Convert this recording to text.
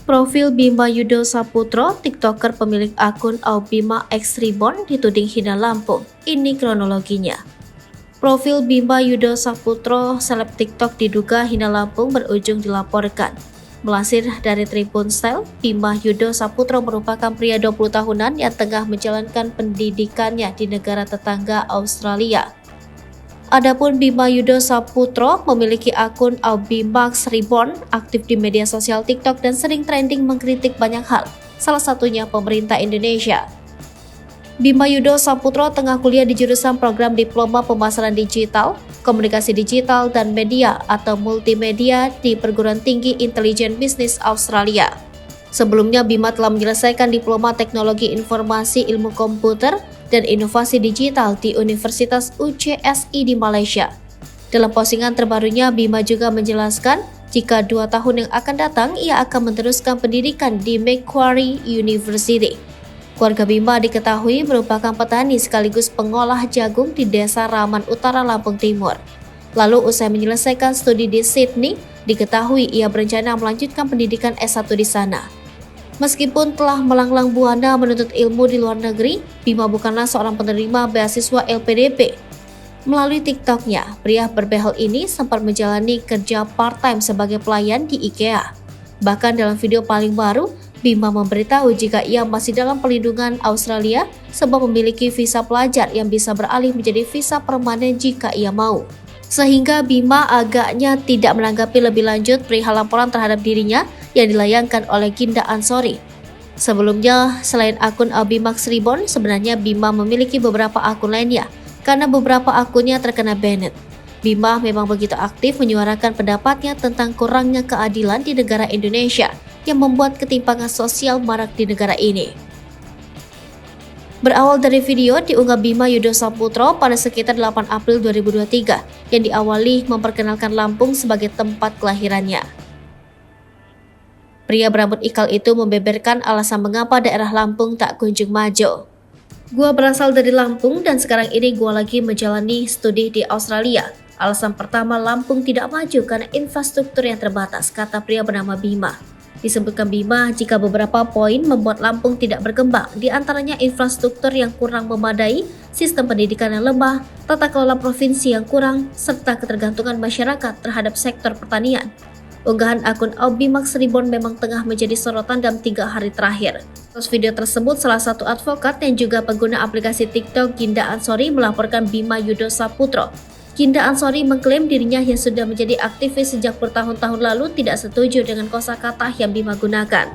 Profil Bima Yudo Saputro, TikToker pemilik akun Aubima X Reborn dituding hina Lampung. Ini kronologinya. Profil Bima Yudo Saputro, seleb TikTok diduga hina Lampung berujung dilaporkan. Melansir dari Tribun Style, Bima Yudo Saputro merupakan pria 20 tahunan yang tengah menjalankan pendidikannya di negara tetangga Australia. Adapun Bima Yudo Saputro memiliki akun Aubimax Reborn, aktif di media sosial TikTok dan sering trending mengkritik banyak hal, salah satunya pemerintah Indonesia. Bima Yudo Saputro tengah kuliah di jurusan program Diploma Pemasaran Digital, Komunikasi Digital dan Media atau Multimedia di Perguruan Tinggi Intelijen Bisnis Australia. Sebelumnya Bima telah menyelesaikan Diploma Teknologi Informasi Ilmu Komputer dan Inovasi Digital di Universitas UCSI di Malaysia. Dalam postingan terbarunya, Bima juga menjelaskan jika 2 tahun yang akan datang ia akan meneruskan pendidikan di Macquarie University. Keluarga Bima diketahui merupakan petani sekaligus pengolah jagung di Desa Raman Utara, Lampung Timur. Lalu usai menyelesaikan studi di Sydney, diketahui ia berencana melanjutkan pendidikan S1 di sana. Meskipun telah melanglang buana menuntut ilmu di luar negeri, Bima bukanlah seorang penerima beasiswa LPDP. Melalui TikToknya, pria berbehel ini sempat menjalani kerja part-time sebagai pelayan di IKEA. Bahkan dalam video paling baru, Bima memberitahu jika ia masih dalam perlindungan Australia sebab memiliki visa pelajar yang bisa beralih menjadi visa permanen jika ia mau. Sehingga Bima agaknya tidak menanggapi lebih lanjut perihal laporan terhadap dirinya yang dilayangkan oleh Ginda Ansori. Sebelumnya, selain akun Aubimax Reborn, sebenarnya Bima memiliki beberapa akun lainnya karena beberapa akunnya terkena banned. Bima memang begitu aktif menyuarakan pendapatnya tentang kurangnya keadilan di negara Indonesia yang membuat ketimpangan sosial marak di negara ini. Berawal dari video diunggah Bima Yudo Saputro pada sekitar 8 April 2023 yang diawali memperkenalkan Lampung sebagai tempat kelahirannya. Pria berambut ikal itu membeberkan alasan mengapa daerah Lampung tak kunjung maju. Gua berasal dari Lampung dan sekarang ini gua lagi menjalani studi di Australia. Alasan pertama Lampung tidak maju karena infrastruktur yang terbatas, kata pria bernama Bima. Disebutkan Bima jika beberapa poin membuat Lampung tidak berkembang, di antaranya infrastruktur yang kurang memadai, sistem pendidikan yang lemah, tata kelola provinsi yang kurang, serta ketergantungan masyarakat terhadap sektor pertanian. Unggahan akun Aubimax Reborn memang tengah menjadi sorotan dalam 3 hari terakhir. Terus video tersebut, salah satu advokat yang juga pengguna aplikasi TikTok Ginda Ansori melaporkan Bima Yudo Saputro. Ginda Ansori mengklaim dirinya yang sudah menjadi aktivis sejak bertahun-tahun lalu tidak setuju dengan kosakata yang Bima gunakan.